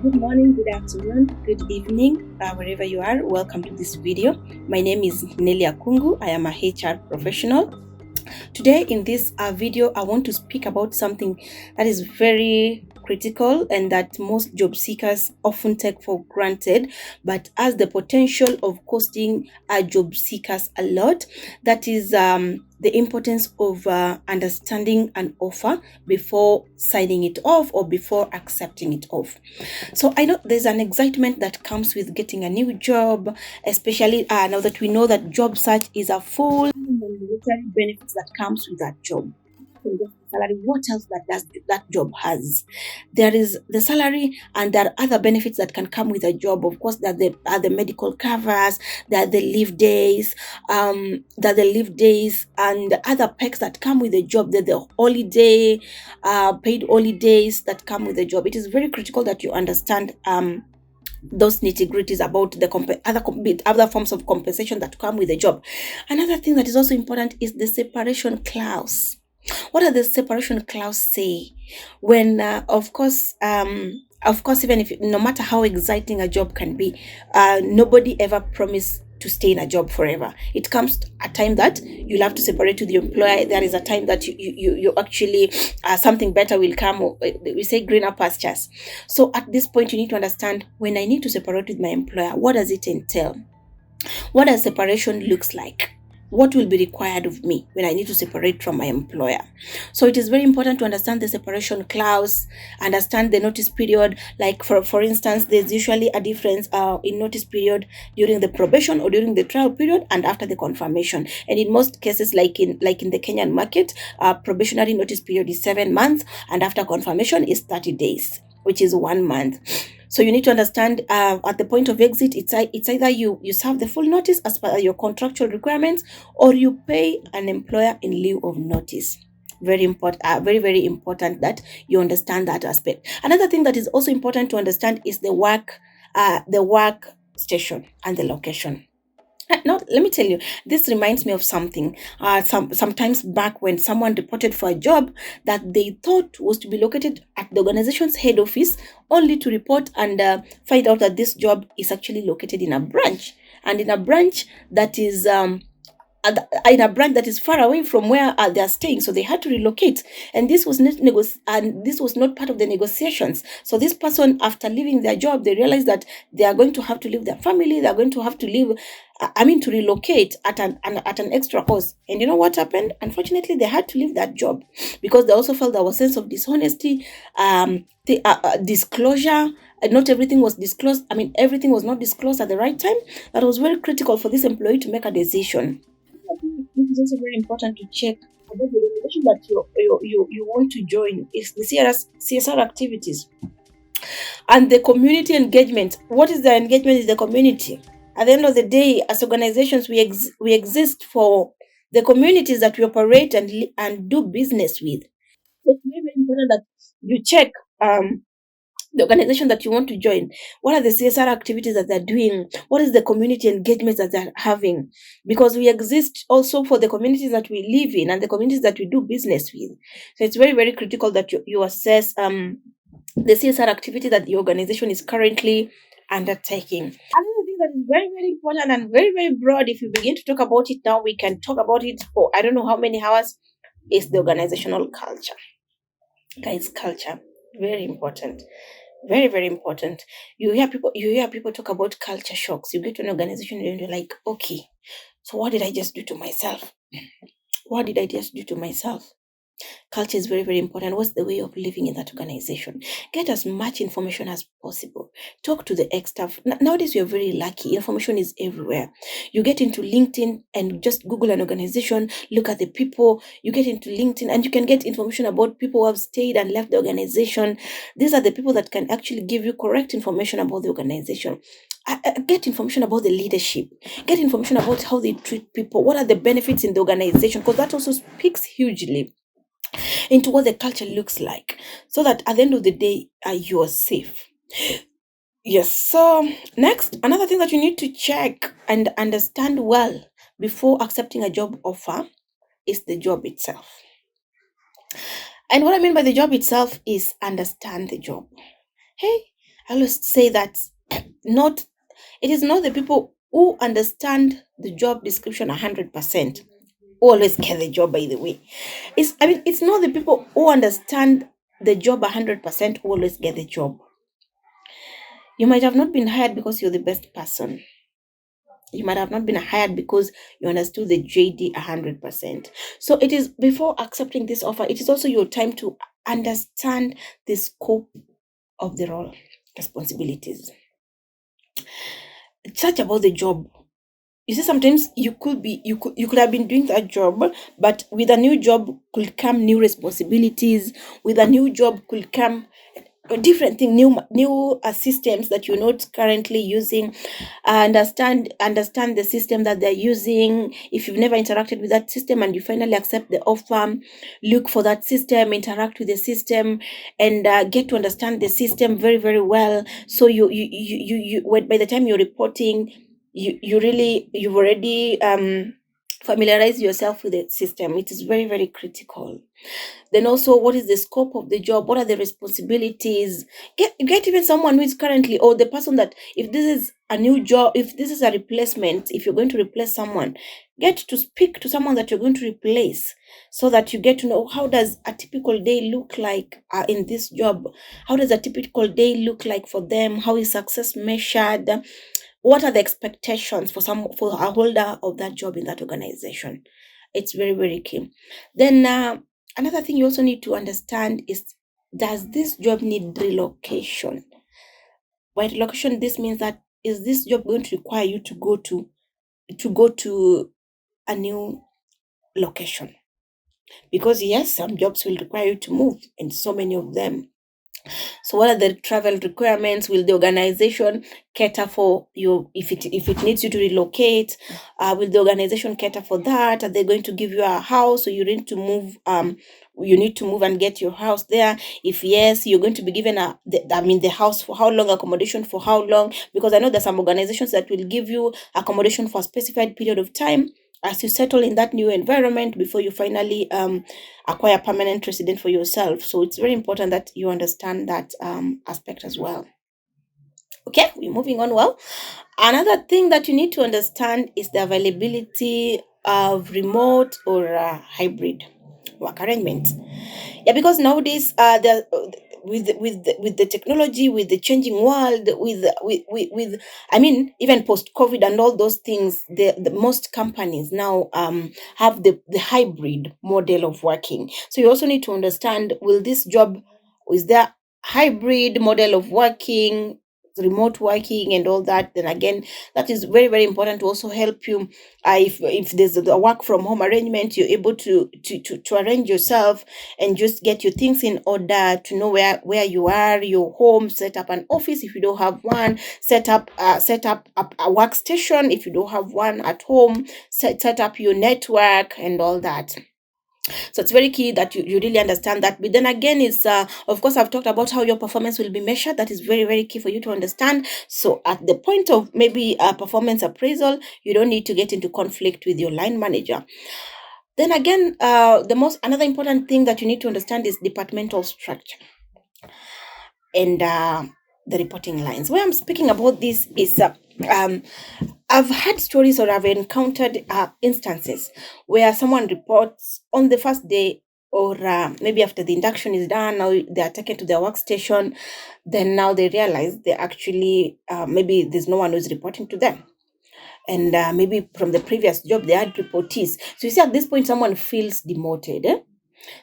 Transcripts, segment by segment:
Good morning, good afternoon, good evening, wherever you are. Welcome to this video. My name is Nelly Akungu. I am a HR professional. Today in this video, I want to speak about something that is very critical and that most job seekers often take for granted, but has the potential of costing job seekers a lot. That is the importance of understanding an offer before signing it off or before accepting it off. So I know there's an excitement that comes with getting a new job, especially now that we know that job search is a full military benefits that comes with that job. Salary, what else that job has? There is the salary, and there are other benefits that can come with a job. Of course, that there are the medical covers, there are the leave days, and other perks that come with the job. There the holiday, paid holidays that come with the job. It is very critical that you understand those nitty-gritties about the other forms of compensation that come with the job. Another thing that is also important is the separation clause. What does the separation clause say? When of course, even if no matter how exciting a job can be, nobody ever promised to stay in a job forever. It comes a time that you'll have to separate with the employer. There is a time that you actually something better will come. We say greener pastures. So at this point, you need to understand, when I need to separate with my employer, what does it entail? What does separation looks like? What will be required of me when I need to separate from my employer? So it is very important to understand the separation clause, understand the notice period. Like for instance, there's usually a difference in notice period during the probation or during the trial period and after the confirmation. And in most cases, like in the Kenyan market, probationary notice period is 7 months, and after confirmation is 30 days, which is 1 month. So you need to understand at the point of exit, it's either you serve the full notice as per your contractual requirements, or you pay an employer in lieu of notice. Very important, very important that you understand that aspect. Another thing that is also important to understand is the work station and the location. Now, let me tell you, this reminds me of something. Sometimes back when someone reported for a job that they thought was to be located at the organization's head office, only to report and find out that this job is actually located in a branch, and in a branch that is far away from where they are staying, so they had to relocate, and this was not part of the negotiations. So this person, after leaving their job, they realized that they are going to have to leave their family, they are going to have to leave to relocate at an extra cost. And you know what happened? Unfortunately, they had to leave that job because they also felt there was a sense of dishonesty, disclosure. Not everything was disclosed. Everything was not disclosed at the right time. That was very critical for this employee to make a decision. This is also very important to check about the organization that you want to join. Is the CSR activities and the community engagement. What is the engagement in the community? At the end of the day, as organizations, we exist for the communities that we operate and do business with. So it's very, very important that you check the organization that you want to join. What are the CSR activities that they're doing? What is the community engagement that they're having? Because we exist also for the communities that we live in and the communities that we do business with. So it's very, very critical that you assess the CSR activity that the organization is currently undertaking. Another thing that is very, very important and very, very broad, if we begin to talk about it now, we can talk about it for I don't know how many hours, is the organizational culture. Guys, culture, very important. Very, very important. You hear people talk about culture shocks. You get to an organization and you're like, okay, so what did I just do to myself? What did I just do to myself? Culture is very, very important. What's the way of living in that organization? Get as much information as possible. Talk to the ex-staff. Nowadays, we are very lucky. Information is everywhere. You get into LinkedIn and just Google an organization, look at the people. You get into LinkedIn and you can get information about people who have stayed and left the organization. These are the people that can actually give you correct information about the organization. Get information about the leadership. Get information about how they treat people. What are the benefits in the organization? Because that also speaks hugely into what the culture looks like, so that at the end of the day, you are safe. Yes. So next, another thing that you need to check and understand well before accepting a job offer is the job itself. And what I mean by the job itself is understand the job. Hey, I always say that not it is not the people who understand the job description 100% who always get the job, by the way. It's not the people who understand the job 100% who always get the job. You might have not been hired because you're the best person. You might have not been hired because you understood the JD 100%. So it is, before accepting this offer, it is also your time to understand the scope of the role, responsibilities. Search about the job. You see, sometimes you could have been doing that job, but with a new job could come new responsibilities. With a new job could come a different thing, new systems that you're not currently using. Understand the system that they're using. If you've never interacted with that system and you finally accept the offer, look for that system, interact with the system, and get to understand the system very, very well. So by the time you're reporting, you've already familiarize yourself with the system. It is very, very critical. Then also, what is the scope of the job? What are the responsibilities? Get even someone who is currently, or the person that, if this is a new job, if this is a replacement, if you're going to replace someone, get to speak to someone that you're going to replace, so that you get to know, how does a typical day look like in this job? How does a typical day look like for them? How is success measured? What are the expectations for a holder of that job in that organization? It's very, very key. Then another thing you also need to understand is, does this job need relocation? By relocation, this means that, is this job going to require you to go to a new location? Because yes, some jobs will require you to move, and so many of them. So what are the travel requirements? Will the organization cater for you if it needs you to relocate? Will the organization cater for that? Are they going to give you a house, so you need to move? You need to move and get your house there. If yes, you're going to be given the house for how long, accommodation for how long? Because I know there's some organizations that will give you accommodation for a specified period of time as you settle in that new environment before you finally acquire permanent resident for yourself. So it's very important that you understand that aspect as well. Okay, we're moving on. Well, another thing that you need to understand is the availability of remote or hybrid work arrangements. Yeah, because nowadays with the technology, with the changing world, with even post COVID and all those things, the most companies now have the hybrid model of working. So you also need to understand, will this job, is there hybrid model of working, remote working and all that? Then again, that is very, very important to also help you. If there's a work from home arrangement, you're able to arrange yourself and just get your things in order, to know where you are, your home, set up an office if you don't have one, set up a workstation if you don't have one at home, set up your network and all that. So it's very key that you really understand that. But then again, it's of course, I've talked about how your performance will be measured. That is very, very key for you to understand. So at the point of maybe a performance appraisal, you don't need to get into conflict with your line manager. Then again, another important thing that you need to understand is departmental structure and the reporting lines. Where I'm speaking about this is I've had stories, or I've encountered instances where someone reports on the first day, or maybe after the induction is done, now they are taken to their workstation. Then now they realize they actually, maybe there's no one who's reporting to them. And maybe from the previous job, they had reportees. So you see, at this point, someone feels demoted.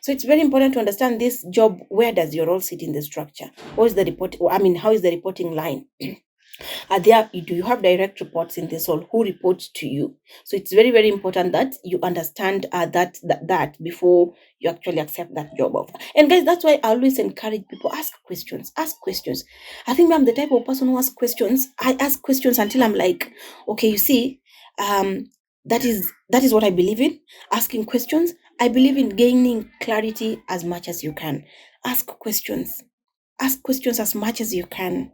So it's very important to understand this job. Where does your role sit in the structure? What is the report? How is the reporting line? Do you have direct reports in this role? Who reports to you? So it's very, very important that you understand that before you actually accept that job offer. And guys, that's why I always encourage people, ask questions. Ask questions. I think I'm the type of person who asks questions. I ask questions until I'm like, okay, you see, that is what I believe in. Asking questions. I believe in gaining clarity as much as you can. Ask questions. Ask questions as much as you can,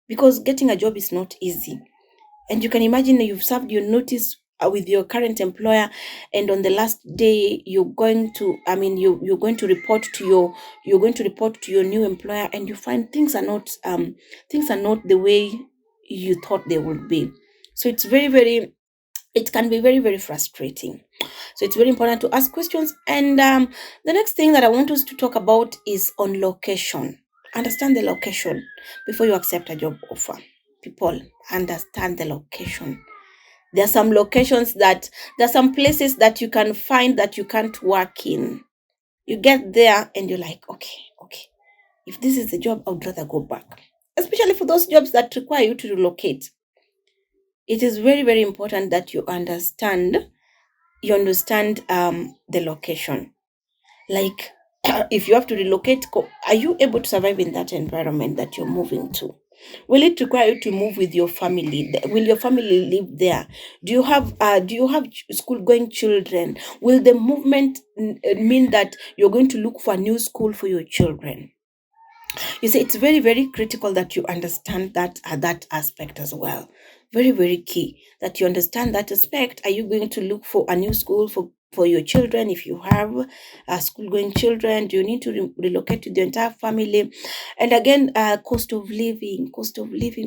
because getting a job is not easy. And you can imagine that you've served your notice with your current employer, and on the last day you're going to, you're going to report to your new employer, and you find things are not the way you thought they would be. So it can be very, very frustrating. So it's very important to ask questions. And the next thing that I want us to talk about is on location. Understand the location before you accept a job offer. People, understand the location. There are some there are some places that you can find that you can't work in. You get there and you're like, okay, if this is the job, I would rather go back. Especially for those jobs that require you to relocate. It is very, very important that you understand the location. Like, if you have to relocate, are you able to survive in that environment that you're moving to? Will it require you to move with your family? Will your family live there? Do you have school going children? Will the movement mean that you're going to look for a new school for your children? You see, it's very, very critical that you understand that aspect as well. Very, very key that you understand that aspect. Are you going to look for a new school for your children? If you have school going children, do you need to relocate to the entire family? And again, cost of living,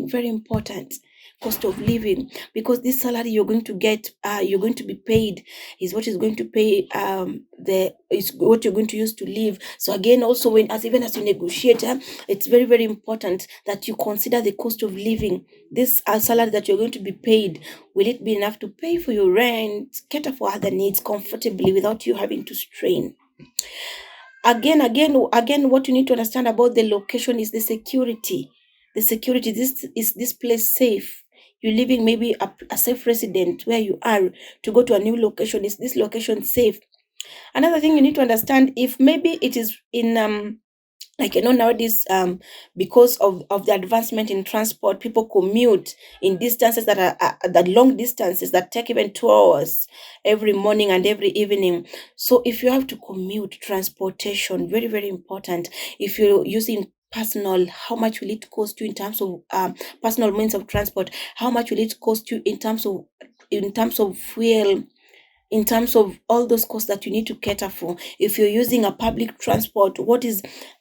very important. Cost of living, because this salary you're going to get, you're going to be paid, is what is going to pay the is what you're going to use to live. So again, also even as you negotiate, it's very, very important that you consider the cost of living. This salary that you're going to be paid, will it be enough to pay for your rent, cater for other needs comfortably without you having to strain? Again, what you need to understand about the location is the security. Is this place safe? You're living maybe a safe resident where you are. To go to a new location, is this location safe? Another thing you need to understand, if maybe it is in like, nowadays, because of the advancement in transport, people commute in distances that are that long distances that take even 2 hours every morning and every evening. So if you have to commute, transportation, very, very important. If you're using personal, how much will it cost you in terms of personal means of transport? How much will it cost you in terms of fuel, in terms of all those costs that you need to cater for? If you're using a public transport,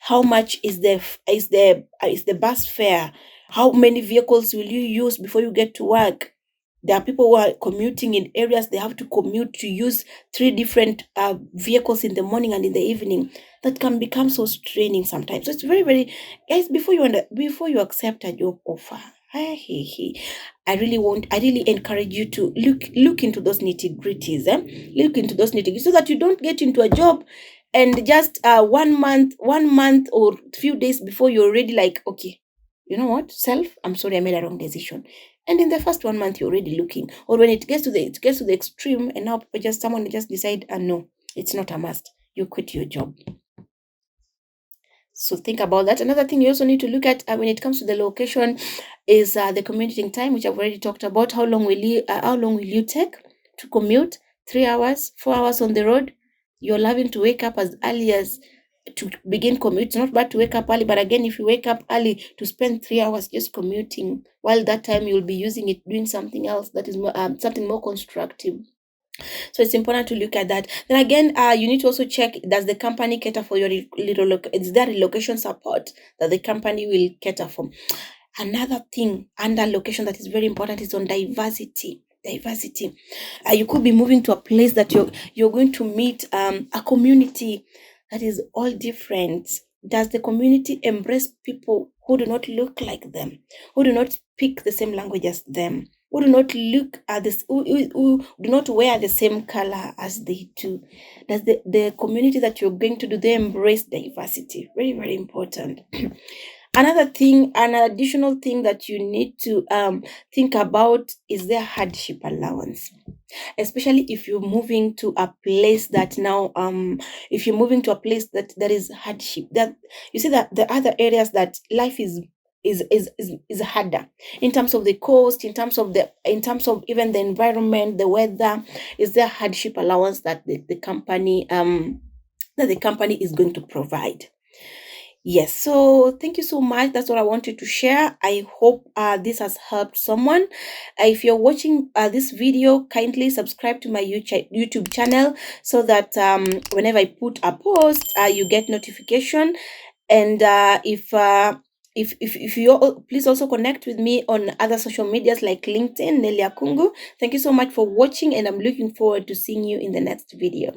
how much is the bus fare? How many vehicles will you use before you get to work? There are people who are commuting in areas, they have to commute to use three different vehicles in the morning and in the evening. That can become so straining sometimes. So it's very, very, guys, before you accept a job offer, I really encourage you to look into those nitty-gritties. Look into those nitty-gritties so that you don't get into a job and just 1 month or few days before you're already like, okay, you know what, I'm sorry, I made a wrong decision. And in the first 1 month, you're already looking. Or when it gets to the extreme, and now someone just decide, no, it's not a must. You quit your job. So think about that. Another thing you also need to look at when it comes to the location is the commuting time, which I've already talked about. How long will you take to commute? 3 hours, 4 hours on the road. You're having to wake up as early as to begin commute. It's not bad to wake up early, but again, if you wake up early to spend 3 hours just commuting, while that time you'll be using it doing something else that is something more constructive. So it's important to look at that. Then again, you need to also check, does the company cater for your is there relocation support that the company will cater for? Another thing under location that is very important is on diversity. You could be moving to a place that you're going to meet a community that is all different. Does the community embrace people who do not look like them, who do not speak the same language as them, who do not look at this, who do not wear the same color as they do? Does the community that you're going to do, they embrace diversity? Very, very important. Another thing, an additional thing that you need to think about is their hardship allowance. Especially if you're moving to a place that now if you're moving to a place that there is hardship, that you see that the other areas that life is harder in terms of the cost, in terms of even the environment, the weather. Is there hardship allowance that the company is going to provide? Yes, so thank you so much. That's what I wanted to share. I hope this has helped someone. If you're watching this video, kindly subscribe to my YouTube channel so that whenever I put a post, you get notification. And if you please also connect with me on other social medias like LinkedIn, Nelia Kungu. Thank you so much for watching, and I'm looking forward to seeing you in the next video.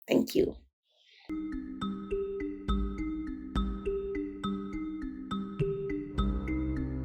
Thank you.